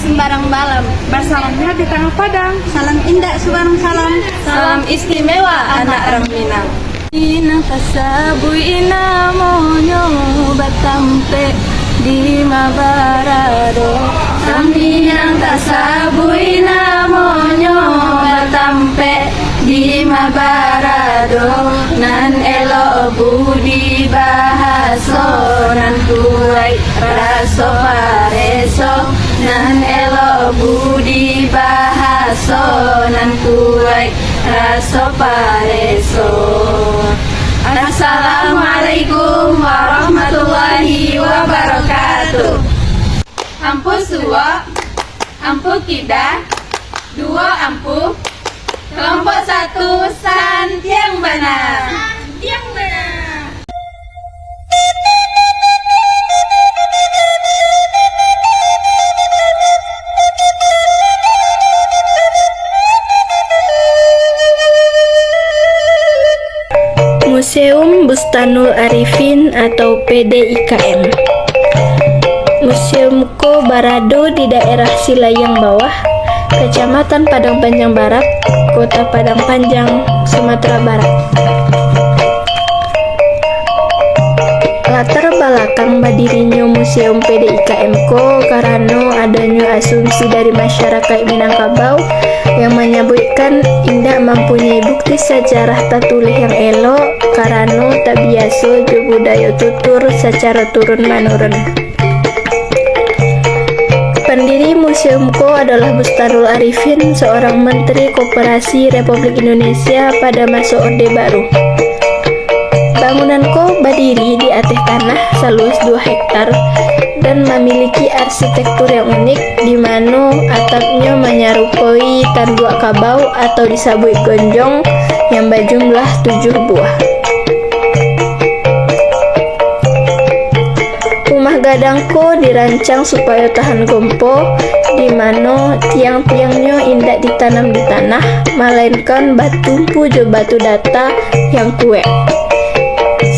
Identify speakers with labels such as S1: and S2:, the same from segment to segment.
S1: sembarang balam.
S2: Bersalamnya di tengah padang.
S1: Salam indah subarang salam.
S3: Salam istimewa anak orang Minang.
S4: Inang kasabui namonyo batampe di Mabarado.
S3: Minang kasabui namonyo batampe di Mabarado. Nan elo budi bahaso nan tuai raso pareso. Nan elo budi bahaso nan tuai raso pareso. Assalamualaikum warahmatullahi wabarakatuh. Ampu suwo, ampu kida, dua ampu, kelompok satu Santiang Bana. Santiang Bana.
S4: Museum Bustanul Arifin atau PDIKM. Museum Ko Barado di daerah Silayang Bawah, Kecamatan Padang Panjang Barat, Kota Padang Panjang, Sumatera Barat. Latar belakang berdirinya Museum PDIKM Ko karena adanya asumsi dari masyarakat Minangkabau yang menyebutkan indah mempunyai bukti sejarah tertulis yang elok karena tak biasa jo budaya tutur secara turun-menurun. Pendiri Museum Ko adalah Bustanul Arifin, seorang Menteri Koperasi Republik Indonesia pada masa Orde Baru. Bangunan Ko berdiri di atas tanah seluas 2 hektar dan memiliki arsitektur yang unik di mana atapnya menyerupai tanduk kabau atau disebut gonjong yang berjumlah 7 buah. Rumah gadang Ko dirancang supaya tahan gempa, di mana tiang-tiangnya indak ditanam di tanah, melainkan bertumpu jo batu data yang kuat.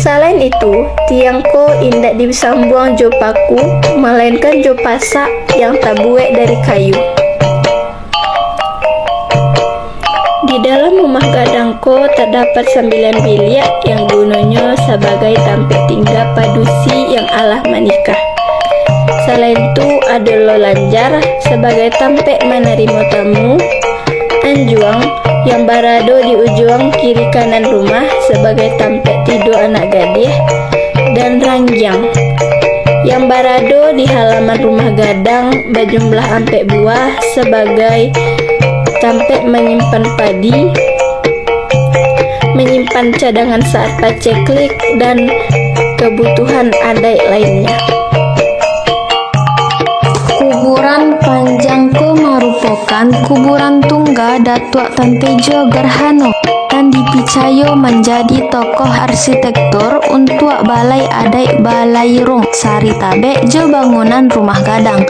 S4: Selain itu, tiang Ko indak disambung jo paku, melainkan jo pasak yang terbuat dari kayu. Di dalam rumah gadang Ko terdapat 9 bilik yang gunanya sebagai tempat tinggal padusi yang alah menikah. Selain itu, ada lolanjar sebagai tempat menerima tamu, anjuang yang berada di ujung kiri kanan rumah sebagai tempat tidur anak gadis, dan ranjang yang berada di halaman rumah gadang berjumlah 4 buah sebagai tempat menyimpan padi, menyimpan cadangan saat paceklik, dan kebutuhan adat lainnya.
S5: Kuburan Panjang Ko merupakan kuburan tunggal Datuk Tan Tejo Gerhano dan dipercaya menjadi tokoh arsitektur untuk Balai Adat Balairung Sari Tabek jo bangunan rumah gadang.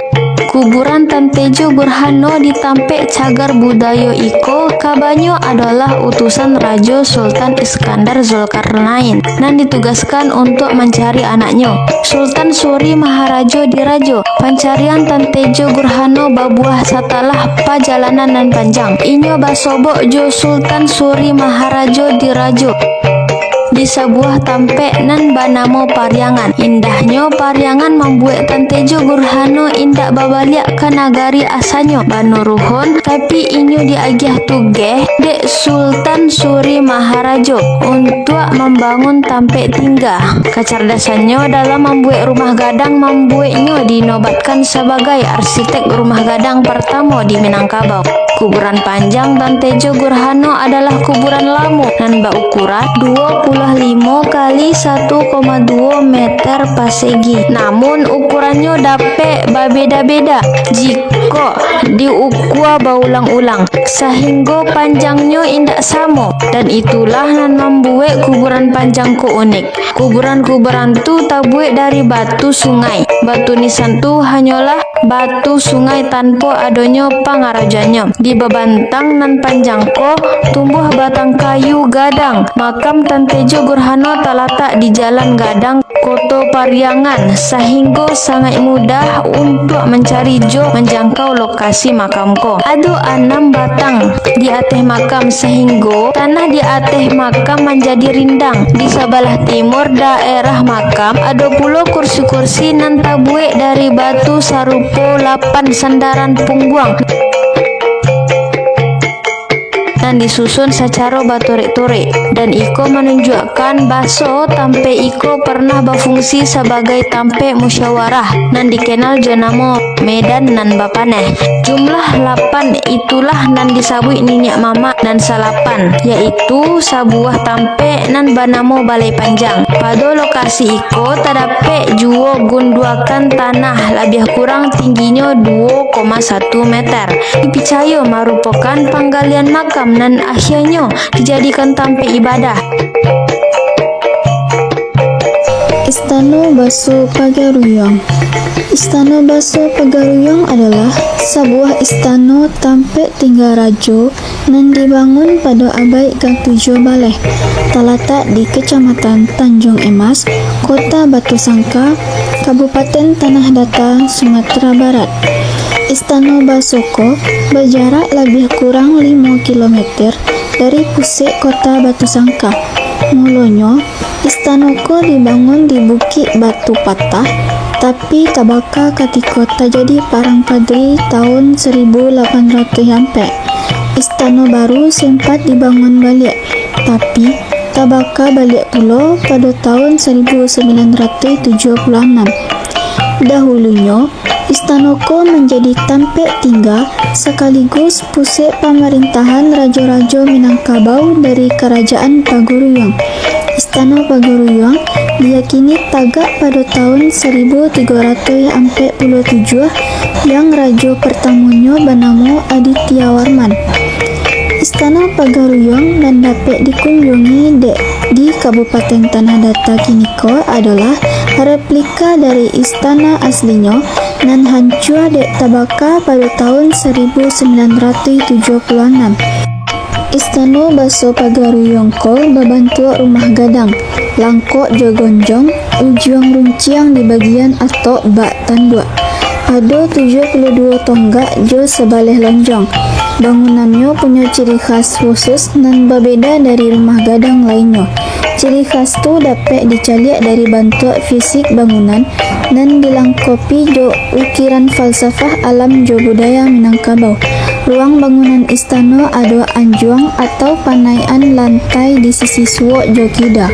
S5: Kuburan Tan Tejo Gerhano ditampek cagar budaya iko kabanyo adalah utusan Raja Sultan Iskandar Zulkarnain dan ditugaskan untuk mencari anaknya Sultan Suri Maharajo Dirajo. Pencarian Tan Tejo Gerhano babuah setelah perjalanan nan panjang. Inyo basobok jo Sultan Suri Maharajo Dirajo di sebuah tampek nan banamo Pariangan. Indahnya Pariangan membuat Tan Tejo Gerhano indak babaliak ke nagari asalnya Banuruhun, tapi inyo diagih tugeh dek Sultan Suri Maharajo untuk membangun tampek tinggal. Kecerdasannya dalam membuat rumah gadang membuatnya dinobatkan sebagai arsitek rumah gadang pertama di Minangkabau. Kuburan panjang Tan Tejo Gerhano adalah kuburan lama dan berukuran 25 kali 1,2 meter persegi. Namun ukurannya dapat berbeda-beda jika diukur berulang-ulang, sehingga panjangnya indak sama, dan itulah yang membuat kuburan panjang Ko unik. Kuburan-kuburan tu terbuat dari batu sungai. Batu nisan tu hanyalah batu sungai tanpa adonyo pangarajanyo. Di bebantang nan panjangko tumbuh batang kayu gadang. Makam Tan Tejo Gerhano terletak di Jalan Gadang, Kota Pariangan, sehingga sangat mudah untuk mencari jo menjangkau lokasi makamko. Ada 6 batang di atas makam sehingga tanah di atas makam menjadi rindang. Di sebelah timur daerah makam ada pula kursi-kursi nan tabuik dari batu sarupo 8 sandaran pungguang dan disusun secara baturik-turik, dan iko menunjukkan baso tampe iko pernah berfungsi sebagai tampe musyawarah nan dikenal jenama Medan nan Bapaneh. Jumlah 8 itulah nan disabui Ninyak Mama nan salapan, yaitu sebuah tampe nan banamo Balai Panjang. Pada lokasi iko terdapat juo gunduakan tanah lebih kurang tingginya 2,1 meter. Dipercaya merupakan penggalian makam dan akhirnya dijadikan tampe ibadah.
S6: Istana Baso Pagaruyung. Istana Baso Pagaruyung adalah sebuah istana tampe tinggal raja nan dibangun pada abad ke-7 Baleh. Terletak di Kecamatan Tanjung Emas, Kota Batu Sangka, Kabupaten Tanah Datar, Sumatera Barat. Istana Basoko berjarak lebih kurang 5 km dari pusat kota Batu Sangka. Mulanya, istanoko dibangun di Bukit Batu Patah, tapi tabaka ketika terjadi Perang Padri tahun 1800 sampai. Istana baru sempat dibangun balik, tapi tabaka balik pula pada tahun 1976. Dahulunya, istanoko menjadi tempat tinggal sekaligus pusat pemerintahan raja-raja Minangkabau dari Kerajaan Pagaruyung. Istana Pagaruyung diyakini tagak pada tahun 1347 yang raja pertamanya bernama Adityawarman. Istana Pagaruyung dan dapat dikunjungi di Kabupaten Tanah Datar kiniko adalah replika dari istana aslinya dan hancur dek tabaka pada tahun 1976. Istana Baso Pagaruyung ko berbentuk rumah gadang, langkok jogonjong, ujung runciang di bagian atok bak tanduk. Ada 72 tonggak jo sebaleh lonjong. Bangunannya punya ciri khas khusus dan berbeda dari rumah gadang lainnya. Ciri khas tu dapat dicaliak dari bentuk fisik bangunan dan dilengkapi jo ukiran falsafah alam jo budaya Minangkabau. Ruang bangunan istana ada anjuang atau panaian lantai di sisi suwok jo kida.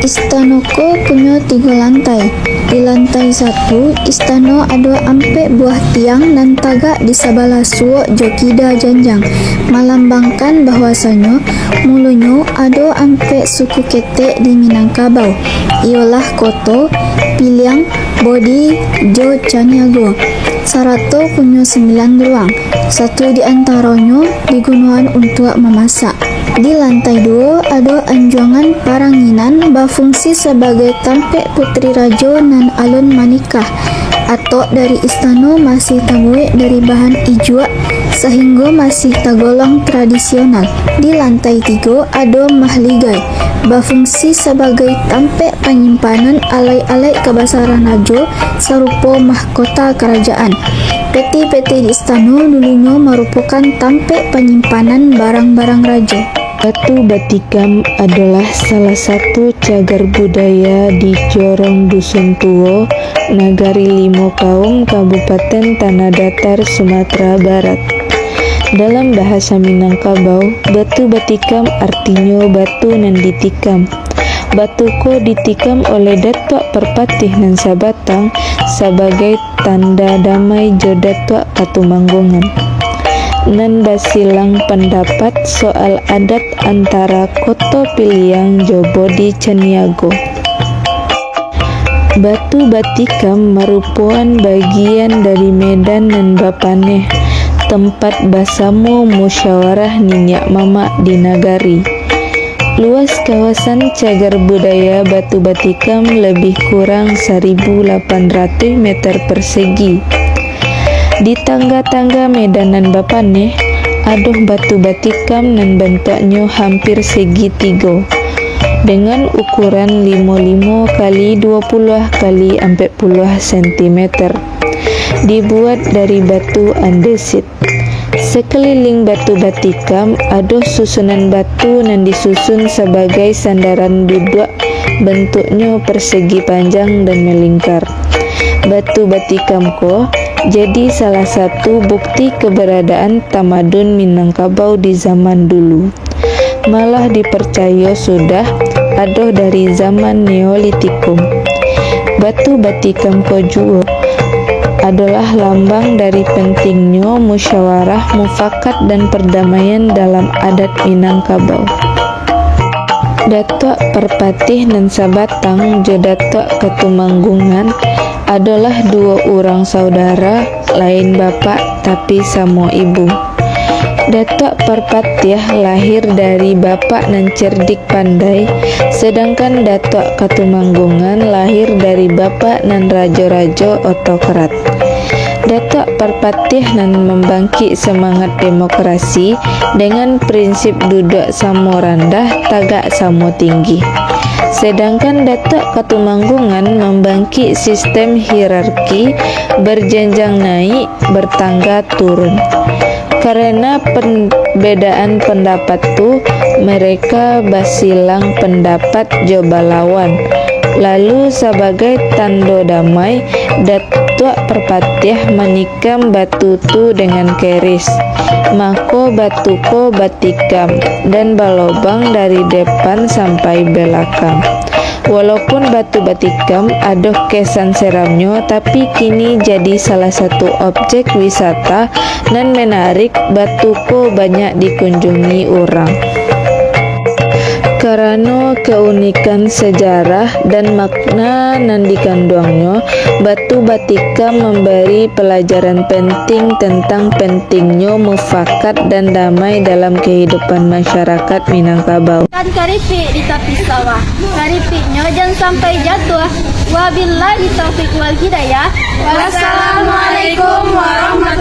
S6: Istanoko punya 3 lantai. Di lantai 1, istana ada ampek buah tiang dan tagak di sebelah suwok jo kida janjang, melambangkan bahwasanya mulanya ada ampek suku ketek di Minangkabau, ialah Koto, Piliang, Bodi, Jo, Caniago. Sarato punya 9 ruang, satu di antaranya digunakan untuk memasak. Di lantai 2 ada anjuangan paranginan berfungsi sebagai tampek putri raja dan alun manikah. Atok dari istana masih terbuat dari bahan ijuak sehingga masih tergolong tradisional. Di lantai 3 ada mahligai, berfungsi sebagai tampek penyimpanan alai-alai kebesaran raja serupa mahkota kerajaan. Peti-peti di istana dulunya merupakan tampek penyimpanan barang-barang raja.
S7: Batu Batikam adalah salah satu cagar budaya di Jorong Dusun Tuo, Nagari Limo Kaum, Kabupaten Tanah Datar, Sumatera Barat. Dalam bahasa Minangkabau, batu batikam artinya batu nan ditikam. Batuko ditikam oleh Datuk Perpatih nan Sabatang sebagai tanda damai jo Datuk Patumanggungan. Nan basilang pendapat soal adat antara Koto Piliang jo Bodi Caniago. Batu Batikam merupakan bagian dari Medan dan Bapaneh, tempat basamo musyawarah Ninyak Mama di Nagari. Luas kawasan cagar budaya Batu Batikam lebih kurang 1.800 meter persegi. Di tangga-tangga medanan bapane, adoh batu batikam nan bentuknya hampir segitiga dengan ukuran 55 kali 20 kali 40 cm. Dibuat dari batu andesit. Sekeliling batu batikam adoh susunan batu nan disusun sebagai sandaran duduk, bentuknya persegi panjang dan melingkar. Batu batikam ko jadi salah satu bukti keberadaan tamadun Minangkabau di zaman dulu. Malah dipercaya sudah adoh dari zaman Neolitikum. Batu batikam ko juga adalah lambang dari pentingnya musyawarah, mufakat dan perdamaian dalam adat Minangkabau. Datuk Perpatih nan Sabatang jo Datuk Ketumanggungan adalah dua orang saudara, lain bapak tapi sama ibu. Datuk Perpatih lahir dari bapak nan cerdik pandai, sedangkan Datuk Ketumanggungan lahir dari bapak nan rajo-rajo otokrat. Datuk Perpatih nan membangkit semangat demokrasi dengan prinsip duduk samo rendah, tagak samo tinggi. Sedangkan Datuk Ketumanggungan membangkit sistem hierarki, berjenjang naik, bertangga turun. Karena perbedaan pendapat tu, mereka basilang pendapat coba lawan. Lalu sebagai tanda damai, Datuk Perpatih menikam batu tu dengan keris. Mako batu ko batikam dan balobang dari depan sampai belakang. Walaupun batu batikam adoh kesan seramnya, tapi kini jadi salah satu objek wisata dan menarik. Batu ko banyak dikunjungi orang. Karena keunikan sejarah dan makna nan dikandungnya, batu batikam memberi pelajaran penting tentang pentingnya mufakat dan damai dalam kehidupan masyarakat Minangkabau.
S1: Kan keripik di tepi sawah. Keripiknya jangan sampai jatuh. Wabillahi taufiq wal hidayah.
S3: Wassalamualaikum warahmatullahi